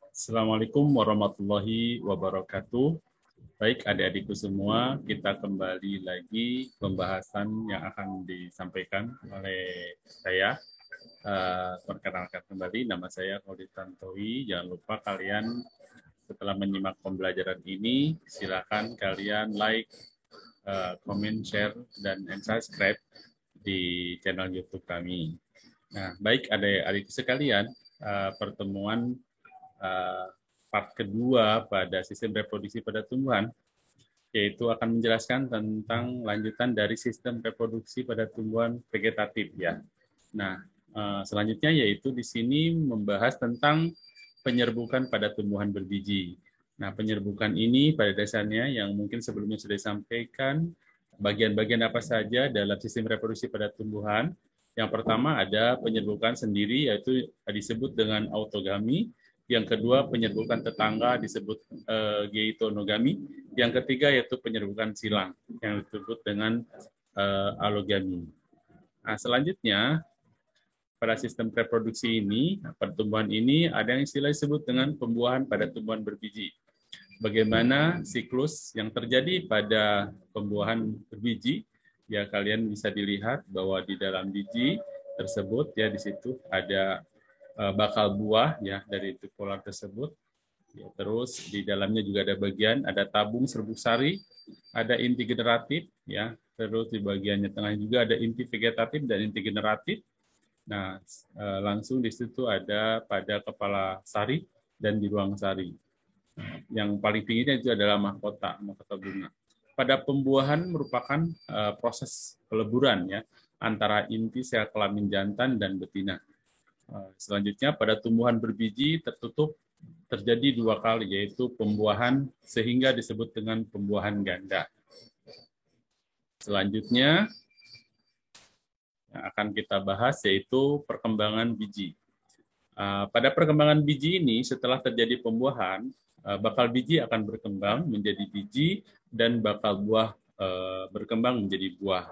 Assalamualaikum warahmatullahi wabarakatuh. Baik, adik-adikku semua, kita kembali lagi pembahasan yang akan disampaikan oleh saya. Perkenalkan kembali, nama saya Khalid Tantowi. Jangan lupa kalian setelah menyimak pembelajaran ini, silakan kalian like, comment, share, dan subscribe di channel YouTube kami. Nah, baik adik-adik sekalian, pertemuan part kedua pada sistem reproduksi pada tumbuhan, yaitu akan menjelaskan tentang lanjutan dari sistem reproduksi pada tumbuhan vegetatif ya. Nah, selanjutnya yaitu di sini membahas tentang penyerbukan pada tumbuhan berbiji. Nah, penyerbukan ini pada dasarnya yang mungkin sebelumnya sudah disampaikan, bagian-bagian apa saja dalam sistem reproduksi pada tumbuhan. Yang pertama ada penyerbukan sendiri, yaitu disebut dengan autogami. Yang kedua, penyerbukan tetangga disebut geitonogami. Yang ketiga, yaitu penyerbukan silang, yang disebut dengan alogami. Nah, selanjutnya, pada sistem reproduksi ini, pertumbuhan ini ada yang istilah disebut dengan pembuahan pada tumbuhan berbiji. Bagaimana siklus yang terjadi pada pembuahan berbiji? Ya, kalian bisa dilihat bahwa di dalam biji tersebut ya di situ ada bakal buah ya dari pola tersebut. Ya, terus di dalamnya juga ada bagian, ada tabung serbuk sari, ada inti generatif ya. Terus di bagiannya tengah juga ada inti vegetatif dan inti generatif. Nah, langsung di situ ada pada kepala sari dan di ruang sari. Yang paling tingginya itu adalah mahkota bunga. Pada pembuahan merupakan proses peleburan ya antara inti sel kelamin jantan dan betina. Selanjutnya pada tumbuhan berbiji tertutup terjadi dua kali, yaitu pembuahan sehingga disebut dengan pembuahan ganda. Selanjutnya yang akan kita bahas yaitu perkembangan biji. Pada perkembangan biji ini setelah terjadi pembuahan, bakal biji akan berkembang menjadi biji dan bakal buah berkembang menjadi buah.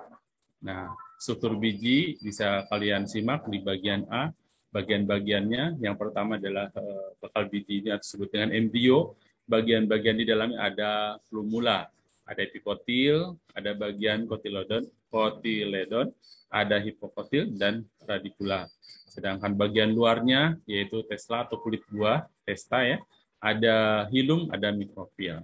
Nah, struktur biji bisa kalian simak di bagian A. Bagian-bagiannya yang pertama adalah bakal biji ini disebut dengan embrio. Bagian-bagian di dalamnya ada flumula, ada epikotil, ada bagian kotiledon, ada hipokotil dan radikula. Sedangkan bagian luarnya yaitu tesla atau kulit buah, testa ya, ada hilum, ada mikrofil.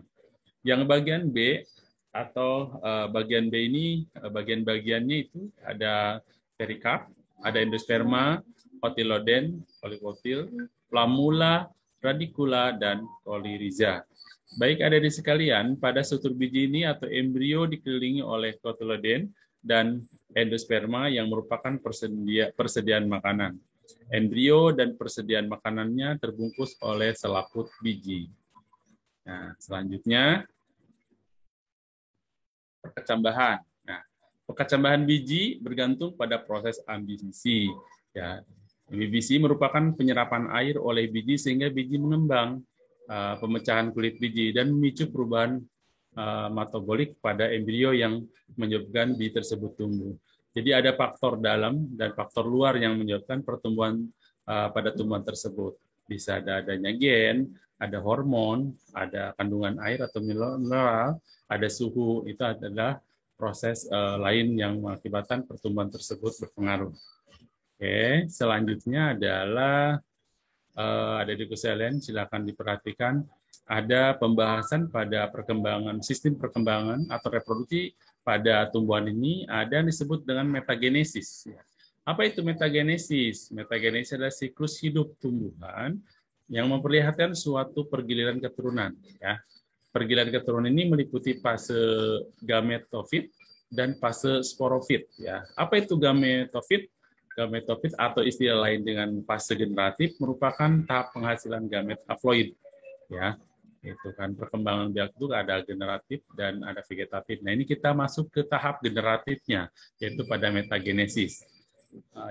Yang bagian B atau bagian B ini bagian-bagiannya itu ada perikard, ada endosperma, kotiloden, kolikotil, flamula, radikula, dan koliriza. Baik adik-adik sekalian, pada struktur biji ini atau embrio dikelilingi oleh kotiloden dan endosperma yang merupakan persediaan makanan. Embrio dan persediaan makanannya terbungkus oleh selaput biji. Nah, selanjutnya perkecambahan. Nah, perkecambahan biji bergantung pada proses ambisi. Ya, ambisi merupakan penyerapan air oleh biji sehingga biji mengembang, pemecahan kulit biji dan memicu perubahan metabolik pada embrio yang menyebabkan biji tersebut tumbuh. Jadi ada faktor dalam dan faktor luar yang menyebabkan pertumbuhan pada tumbuhan tersebut. Bisa ada adanya gen, ada hormon, ada kandungan air atau mineral, ada suhu. Itu adalah proses lain yang mengakibatkan pertumbuhan tersebut berpengaruh. Oke, selanjutnya adalah ada di sekalian, silakan diperhatikan. Ada pembahasan pada perkembangan sistem perkembangan atau reproduksi pada tumbuhan ini ada yang disebut dengan metagenesis. Apa itu metagenesis? Metagenesis adalah siklus hidup tumbuhan yang memperlihatkan suatu pergiliran keturunan. Ya, pergiliran keturunan ini meliputi fase gametofit dan fase sporofit. Ya, apa itu gametofit? Gametofit atau istilah lain dengan fase generatif merupakan tahap penghasilan gamet haploid. Ya, itu kan perkembangan biak itu ada generatif dan ada vegetatif. Nah, ini kita masuk ke tahap generatifnya, yaitu pada metagenesis.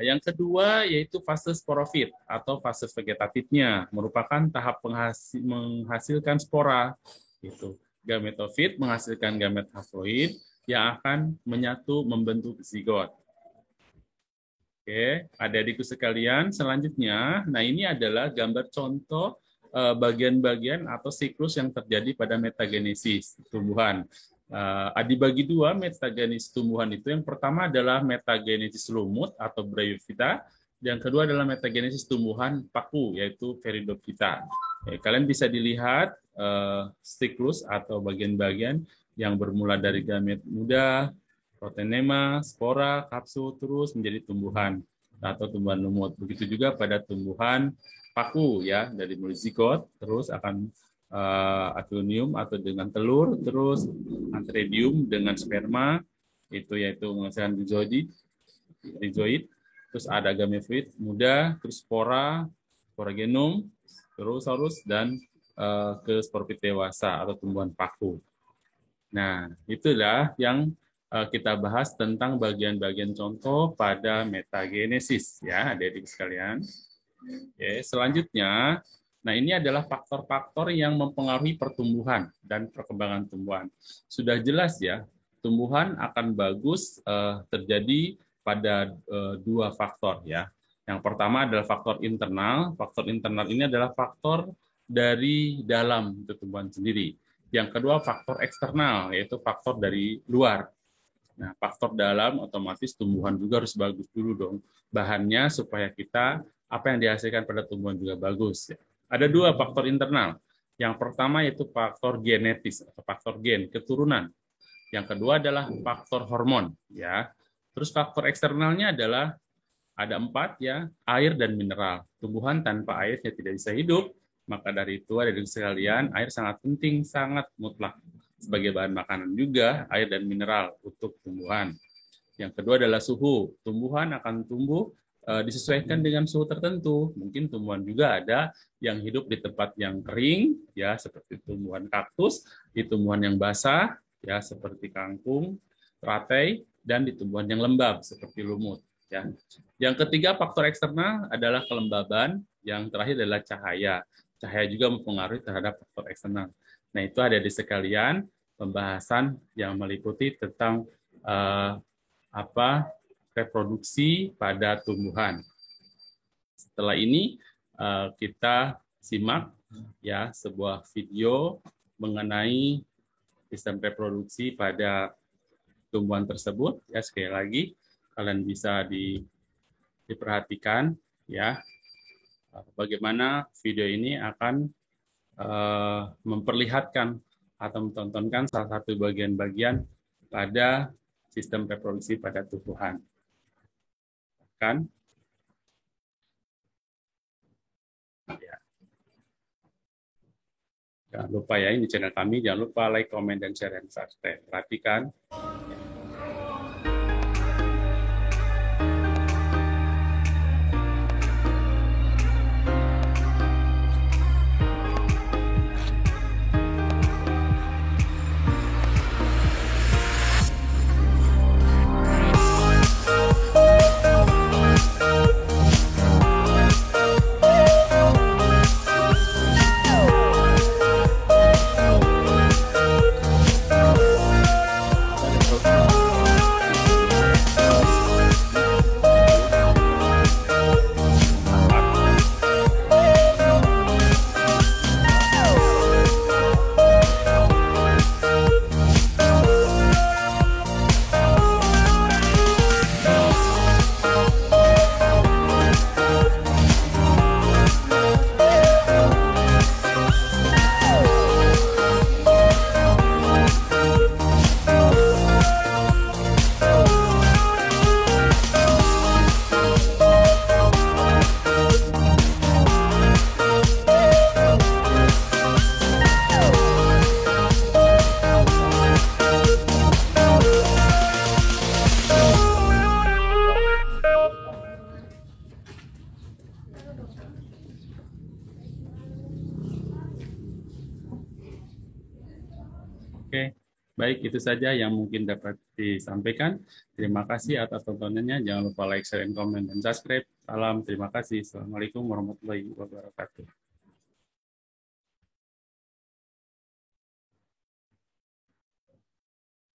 Yang kedua yaitu fase sporofit atau fase vegetatifnya, merupakan tahap menghasilkan spora. Itu gametofit menghasilkan gamet haploid yang akan menyatu membentuk zigot. Oke, adik-adikku sekalian, selanjutnya, nah ini adalah gambar contoh bagian-bagian atau siklus yang terjadi pada metagenesis tumbuhan. Dibagi dua metagenesis tumbuhan itu. Yang pertama adalah metagenesis lumut atau Bryophyta, yang kedua adalah metagenesis tumbuhan paku yaitu Pteridophyta. Kalian bisa dilihat siklus atau bagian-bagian yang bermula dari gamet muda, protonema, spora, kapsul, terus menjadi tumbuhan atau tumbuhan lumut. Begitu juga pada tumbuhan paku ya, dari mulai zigot, terus akan atelonium atau dengan telur, terus antheridium dengan sperma, itu yaitu menghasilkan rizoid, terus ada gametofit muda, terus spora, spora genom, terus dan ke sporopit dewasa atau tumbuhan paku. Nah, itulah yang kita bahas tentang bagian-bagian contoh pada metagenesis ya, adik-adik sekalian. Oke, selanjutnya, nah ini adalah faktor-faktor yang mempengaruhi pertumbuhan dan perkembangan tumbuhan. Sudah jelas ya, tumbuhan akan bagus terjadi pada dua faktor ya. Yang pertama adalah faktor internal. Faktor internal ini adalah faktor dari dalam tumbuhan sendiri. Yang kedua faktor eksternal, yaitu faktor dari luar. Nah, faktor dalam otomatis tumbuhan juga harus bagus dulu dong. Bahannya supaya kita, apa yang dihasilkan pada tumbuhan juga bagus. Ada dua faktor internal. Yang pertama yaitu faktor genetis, atau faktor gen, keturunan. Yang kedua adalah faktor hormon. Ya. Terus faktor eksternalnya adalah ada 4 ya, air dan mineral. Tumbuhan tanpa air tidak bisa hidup. Maka dari itu, adik-adik sekalian, air sangat penting, sangat mutlak. Sebagai bahan makanan juga, air dan mineral untuk tumbuhan. Yang kedua adalah suhu. Tumbuhan akan tumbuh disesuaikan dengan suhu tertentu. Mungkin tumbuhan juga ada yang hidup di tempat yang kering, ya seperti tumbuhan kaktus, di tumbuhan yang basah, ya seperti kangkung, teratai, dan di tumbuhan yang lembab seperti lumut. Ya. Yang ketiga, faktor eksternal adalah kelembaban. Yang terakhir adalah cahaya. Cahaya juga mempengaruhi terhadap faktor eksternal. Nah, itu ada di sekalian pembahasan yang meliputi tentang reproduksi pada tumbuhan. Setelah ini kita simak ya sebuah video mengenai sistem reproduksi pada tumbuhan tersebut. Ya, sekali lagi kalian bisa diperhatikan ya. Bagaimana video ini akan memperlihatkan atau mentontonkan salah satu bagian-bagian pada sistem reproduksi pada tumbuhan. Kan? Ya. Jangan lupa ya, ini channel kami. Jangan lupa like, comment, dan share, dan subscribe. Perhatikan. Oke, baik itu saja yang mungkin dapat disampaikan. Terima kasih atas tontonannya. Jangan lupa like, share, komen, dan subscribe. Salam, terima kasih. Assalamualaikum warahmatullahi wabarakatuh.